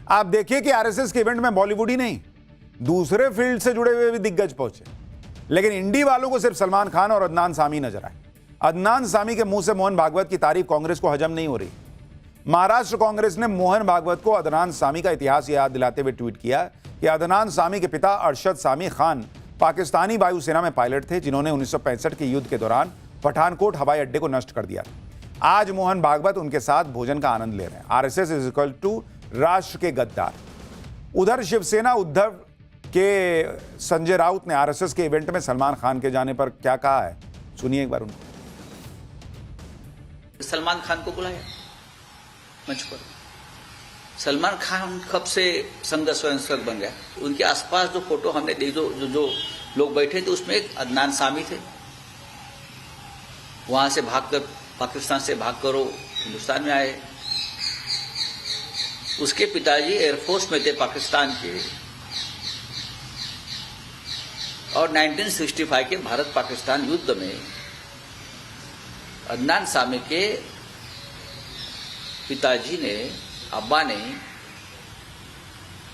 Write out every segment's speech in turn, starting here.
आप देखिए कि आरएसएस के इवेंट में बॉलीवुड ही नहीं, दूसरे फील्ड से जुड़े हुए भी दिग्गज पहुंचे, लेकिन इंडी वालों को सिर्फ सलमान खान और अदनान सामी नजर आए। अदनान सामी के मुंह से मोहन भागवत की तारीफ कांग्रेस को हजम नहीं हो रही। महाराष्ट्र कांग्रेस ने मोहन भागवत को अदनान सामी का इतिहास याद दिलाते हुए ट्वीट किया कि अदनान सामी के पिता अरशद सामी खान पाकिस्तानी वायुसेना में पायलट थे, जिन्होंने 1965 के युद्ध के दौरान पठानकोट हवाई अड्डे को नष्ट कर दिया। आज मोहन भागवत उनके साथ भोजन का आनंद ले रहे हैं। आरएसएस इज इक्वल टू राष्ट्र के गद्दार। उधर शिवसेना उद्धव के संजय राउत ने आरएसएस के इवेंट में सलमान खान के जाने पर क्या कहा है, सुनिए एक बार उनको। सलमान खान को बुलाया मंच पर। सलमान खान कब से संघ स्वयंसेवक बन गया। उनके आसपास जो फोटो हमने देखी, जो लोग बैठे थे, उसमें एक अदनान सामी थे। वहां से भागकर, पाकिस्तान से भागकर वो हिंदुस्तान में आए। उसके पिताजी एयरफोर्स में थे पाकिस्तान के, और 1965 के भारत पाकिस्तान युद्ध में अदनान सामी के पिताजी ने, अब्बा ने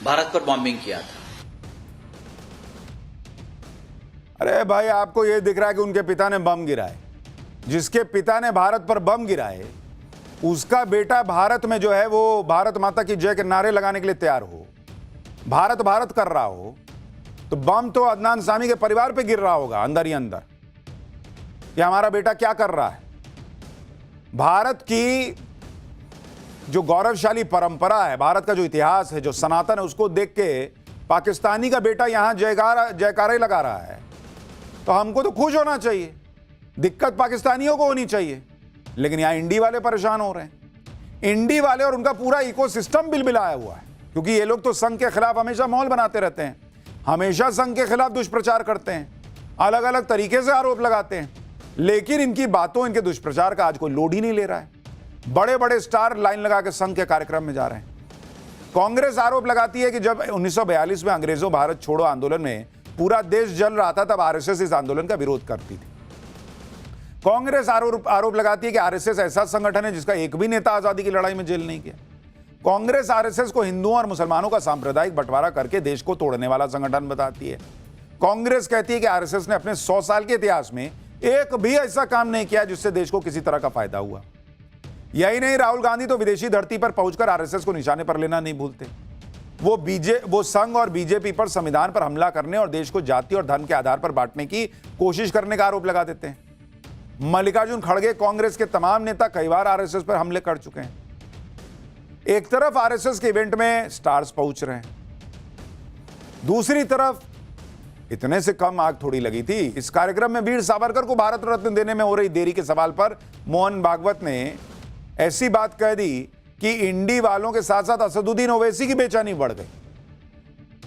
भारत पर बॉम्बिंग किया था। अरे भाई, आपको यह दिख रहा है कि उनके पिता ने बम गिराए। जिसके पिता ने भारत पर बम गिराए, उसका बेटा भारत में जो है वो भारत माता की जय के नारे लगाने के लिए तैयार हो, भारत भारत कर रहा हो, तो बम तो अदनान सामी के परिवार पे गिर रहा होगा अंदर ही अंदर कि हमारा बेटा क्या कर रहा है। भारत की जो गौरवशाली परंपरा है, भारत का जो इतिहास है, जो सनातन है, उसको देख के पाकिस्तानी का बेटा यहां जयकारे लगा रहा है, तो हमको तो खुश होना चाहिए। दिक्कत पाकिस्तानियों को होनी चाहिए, लेकिन यहां इंडी वाले परेशान हो रहे हैं। इंडी वाले और उनका पूरा इकोसिस्टम बिलबिलाया हुआ है, क्योंकि ये लोग तो संघ के खिलाफ हमेशा माहौल बनाते रहते हैं, हमेशा संघ के खिलाफ दुष्प्रचार करते हैं, अलग अलग तरीके से आरोप लगाते हैं, लेकिन इनकी बातों, इनके दुष्प्रचार का आज कोई लोड ही नहीं ले रहा है। बड़े बड़े स्टार लाइन लगा के संघ के कार्यक्रम में जा रहे हैं। कांग्रेस आरोप लगाती है कि जब 1942 में अंग्रेजों भारत छोड़ो आंदोलन में पूरा देश जल रहा था, तब आरएसएस इस आंदोलन का विरोध करती थी। कांग्रेस आरोप लगाती है कि आरएसएस ऐसा संगठन है जिसका एक भी नेता आजादी की लड़ाई में जेल नहीं गया। कांग्रेस आरएसएस को हिंदुओं और मुसलमानों का सांप्रदायिक बंटवारा करके देश को तोड़ने वाला संगठन बताती है। कांग्रेस कहती है कि आरएसएस ने अपने 100 साल के इतिहास में एक भी ऐसा काम नहीं किया जिससे देश को किसी तरह का फायदा हुआ। यही नहीं, राहुल गांधी तो विदेशी धरती पर पहुंचकर आरएसएस को निशाने पर लेना नहीं भूलते। वो संघ और बीजेपी पर, संविधान पर हमला करने और देश को जाति और धर्म के आधार पर बांटने की कोशिश करने का आरोप लगा देते हैं। मल्लिकार्जुन खड़गे, कांग्रेस के तमाम नेता कई बार आरएसएस पर हमले कर चुके हैं। एक तरफ आरएसएस के इवेंट में स्टार्स पहुंच रहे हैं, दूसरी तरफ इतने से कम आग थोड़ी लगी थी। इस कार्यक्रम में वीर सावरकर को भारत रत्न देने में हो रही देरी के सवाल पर मोहन भागवत ने ऐसी बात कह दी कि इंडी वालों के साथ साथ असदुद्दीन ओवैसी की बेचैनी बढ़ गई।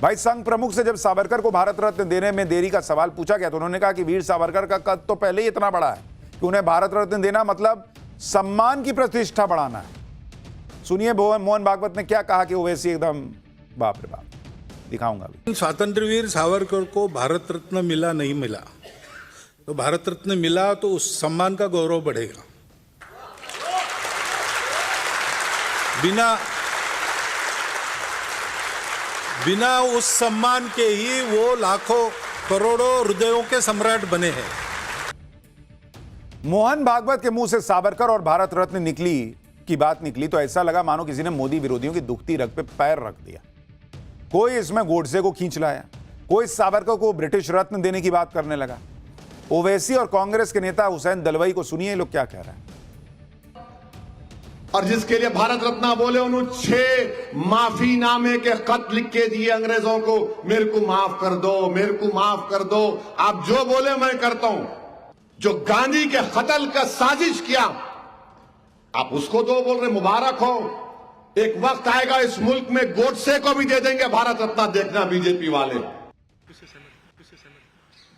भाई, संघ प्रमुख से जब सावरकर को भारत रत्न देने में देरी का सवाल पूछा गया तो उन्होंने कहा कि वीर सावरकर का कद तो पहले ही इतना बड़ा है कि उन्हें भारत रत्न देना मतलब सम्मान की प्रतिष्ठा बढ़ाना है। सुनिए मोहन भागवत ने क्या कहा कि ओवैसी एकदम बाप रे बाप। दिखाऊंगा अभी। स्वातंत्र्य वीर सावरकर को भारत रत्न मिला नहीं मिला, तो भारत रत्न मिला तो उस सम्मान का गौरव बढ़ेगा। बिना उस सम्मान के ही वो लाखों करोड़ों हृदयों के सम्राट बने हैं। मोहन भागवत के मुंह से सावरकर और भारत रत्न की बात निकली तो ऐसा लगा मानो किसी ने मोदी विरोधियों की दुखती रग पे पैर रख दिया। कोई इसमें गोडसे को खींच लाया, कोई सावरकर को ब्रिटिश रत्न देने की बात करने लगा। ओवैसी और कांग्रेस के नेता हुसैन दलवाई को सुनिए लोग क्या कह रहे हैं। और जिसके लिए भारत रत्न बोले, उन्होंने 6 माफीनामे के खत लिख के दिए अंग्रेजों को, मेरे को माफ कर दो, मेरे को माफ कर दो, आप जो बोले मैं करता हूं। जो गांधी के कत्ल का साजिश किया, आप उसको दो बोल रहे, मुबारक हो। एक वक्त आएगा इस मुल्क में गोडसे को भी दे देंगे भारत रत्न, देखना बीजेपी वाले।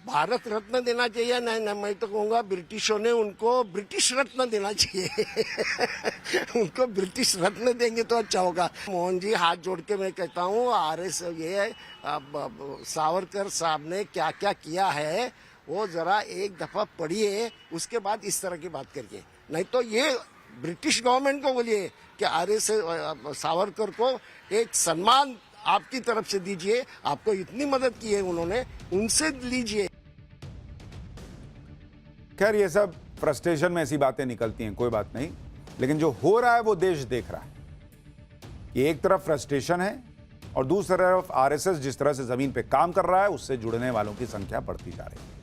भारत रत्न देना चाहिए, नहीं मैं तो कहूंगा ब्रिटिशों ने उनको ब्रिटिश रत्न देना चाहिए। उनको ब्रिटिश रत्न देंगे तो अच्छा होगा। मोहन जी, हाथ जोड़ के मैं कहता हूँ, सावरकर साहब ने क्या क्या किया है वो जरा एक दफा पढ़िए, उसके बाद इस तरह की बात करिए। नहीं तो ये ब्रिटिश गवर्नमेंट को बोलिए कि आरएसएस सावरकर को एक सम्मान आपकी तरफ से दीजिए, आपको इतनी मदद की है उन्होंने, उनसे लीजिए। खैर ये सब फ्रस्ट्रेशन में ऐसी बातें निकलती हैं, कोई बात नहीं, लेकिन जो हो रहा है वो देश देख रहा है कि एक तरफ फ्रस्ट्रेशन है और दूसरी तरफ आरएसएस जिस तरह से जमीन पे काम कर रहा है उससे जुड़ने वालों की संख्या बढ़ती जा रही है।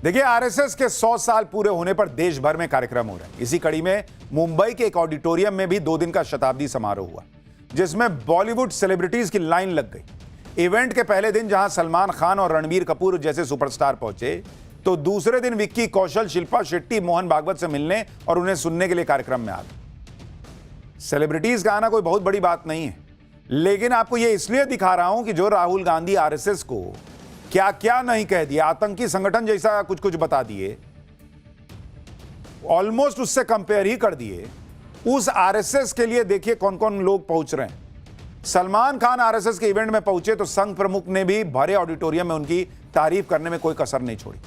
देखिए, आरएसएस के 100 साल पूरे होने पर देश भर में कार्यक्रम हो रहे हैं। इसी कड़ी में मुंबई के एक ऑडिटोरियम में भी 2 दिन का शताब्दी समारोह हुआ, जिसमें बॉलीवुड सेलिब्रिटीज की लाइन लग गई। इवेंट के पहले दिन जहां सलमान खान और रणबीर कपूर जैसे सुपरस्टार पहुंचे, तो दूसरे दिन विक्की कौशल, शिल्पा शेट्टी, मोहन भागवत से मिलने और उन्हें सुनने के लिए कार्यक्रम में आ गए। सेलिब्रिटीज का आना कोई बहुत बड़ी बात नहीं है, लेकिन आपको यह इसलिए दिखा रहा हूं कि जो राहुल गांधी आरएसएस को क्या क्या नहीं कह दिया, आतंकी संगठन जैसा कुछ कुछ बता दिए, ऑलमोस्ट उससे कंपेयर ही कर दिए। उस आरएसएस के लिए देखिए कौन कौन लोग पहुंच रहे हैं। सलमान खान आरएसएस के इवेंट में पहुंचे तो संघ प्रमुख ने भी भरे ऑडिटोरियम में उनकी तारीफ करने में कोई कसर नहीं छोड़ी।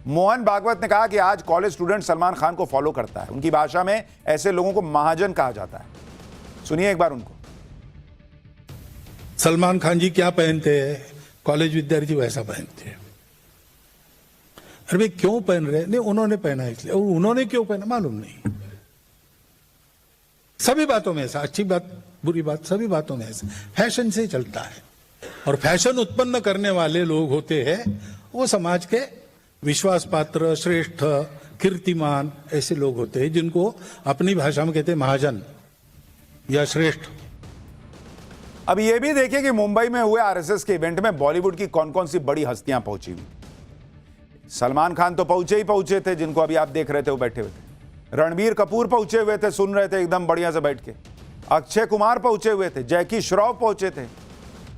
मोहन भागवत ने कहा कि आज कॉलेज स्टूडेंट सलमान खान को फॉलो करता है। उनकी भाषा में ऐसे लोगों को महाजन कहा जाता है। सुनिए एक बार उनको। सलमान खान जी क्या पहनते हैं, कॉलेज विद्यार्थी वैसा पहनते हैं। अरे भाई क्यों पहन रहे? नहीं, उन्होंने पहना इसलिए। और उन्होंने क्यों पहना मालूम नहीं। सभी बातों में ऐसा, अच्छी बात बुरी बात सभी बातों में ऐसा फैशन से चलता है। और फैशन उत्पन्न करने वाले लोग होते हैं वो समाज के विश्वास पात्र, श्रेष्ठ, कीर्तिमान ऐसे लोग होते हैं जिनको अपनी भाषा में कहते हैं महाजन या श्रेष्ठ। अब यह भी देखिए कि मुंबई में हुए आरएसएस के इवेंट में बॉलीवुड की कौन कौन सी बड़ी हस्तियां पहुंची हुई। सलमान खान तो पहुंचे ही पहुंचे थे, जिनको अभी आप देख रहे थे वो बैठे हुए थे। रणबीर कपूर पहुंचे हुए थे, सुन रहे थे एकदम बढ़िया से बैठ के। अक्षय कुमार पहुंचे हुए थे, जैकी श्रॉफ पहुंचे थे,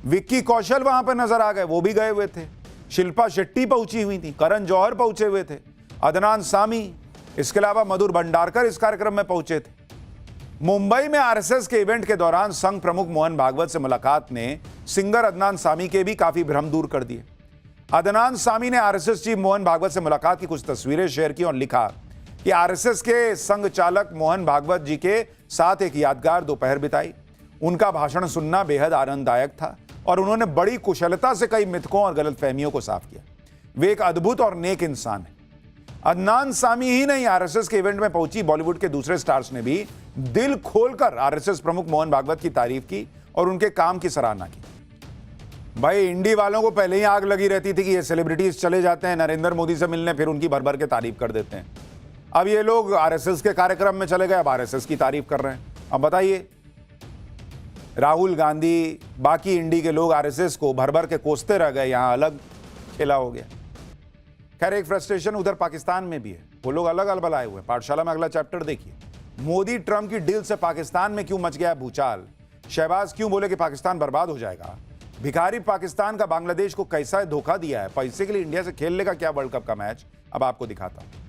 विक्की कौशल वहां पर नजर आ गए, वो भी गए हुए थे। शिल्पा शेट्टी पहुंची हुई थी, करण जौहर पहुंचे हुए थे, अदनान सामी, इसके अलावा मधुर भंडारकर इस कार्यक्रम में पहुंचे थे। मुंबई में आरएसएस के इवेंट के दौरान संघ प्रमुख मोहन भागवत से मुलाकात ने सिंगर अदनान सामी के भी काफी भ्रम दूर कर दिए। अदनान सामी ने आरएसएस चीफ मोहन भागवत से मुलाकात की कुछ तस्वीरें शेयर की और लिखा कि आरएसएस के संघ चालक मोहन भागवत जी के साथ एक यादगार दोपहर बिताई। उनका भाषण सुनना बेहद आनंददायक था और उन्होंने बड़ी कुशलता से कई मिथकों और गलतफहमियों को साफ किया। वे एक अद्भुत और नेक इंसान हैं। अदनान सामी ही नहीं, आरएसएस के इवेंट में पहुंची बॉलीवुड के दूसरे स्टार्स ने भी दिल खोलकर आरएसएस प्रमुख मोहन भागवत की तारीफ की और उनके काम की सराहना की। भाई, इंडी वालों को पहले ही आग लगी रहती थी कि ये सेलिब्रिटीज चले जाते हैं नरेंद्र मोदी से मिलने, फिर उनकी भर भर के तारीफ कर देते हैं। अब ये लोग आरएसएस के कार्यक्रम में चले गए, अब आरएसएस की तारीफ कर रहे हैं। अब बताइए, राहुल गांधी, बाकी इंडी के लोग आरएसएस को भर भर के कोसते रह गए, यहां अलग खेला हो गया। खैर, एक फ्रस्ट्रेशन उधर पाकिस्तान में भी है। वो लोग अलग अलग आए हुए हैं। पाठशाला में अगला चैप्टर देखिए। मोदी ट्रंप की डील से पाकिस्तान में क्यों मच गया भूचाल? शहबाज क्यों बोले कि पाकिस्तान बर्बाद हो जाएगा? भिखारी पाकिस्तान का बांग्लादेश को कैसा धोखा दिया है? पैसे के लिए इंडिया से खेल लेगा क्या वर्ल्ड कप का मैच? अब आपको दिखाता हूं।